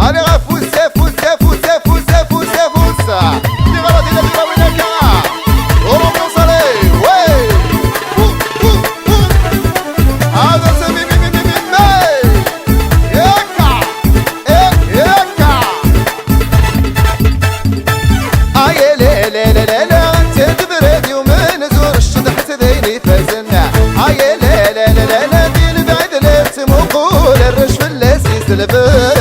allez fousse tira la tira tira wineka ورموا صلي وي هذا سمي يكا اي لا لا لا لا تدبر يوم نزور الشد حتى ذيني فازنا اي لا لا لا لا دي البعد لا تمقول الرش في اللاسيس البر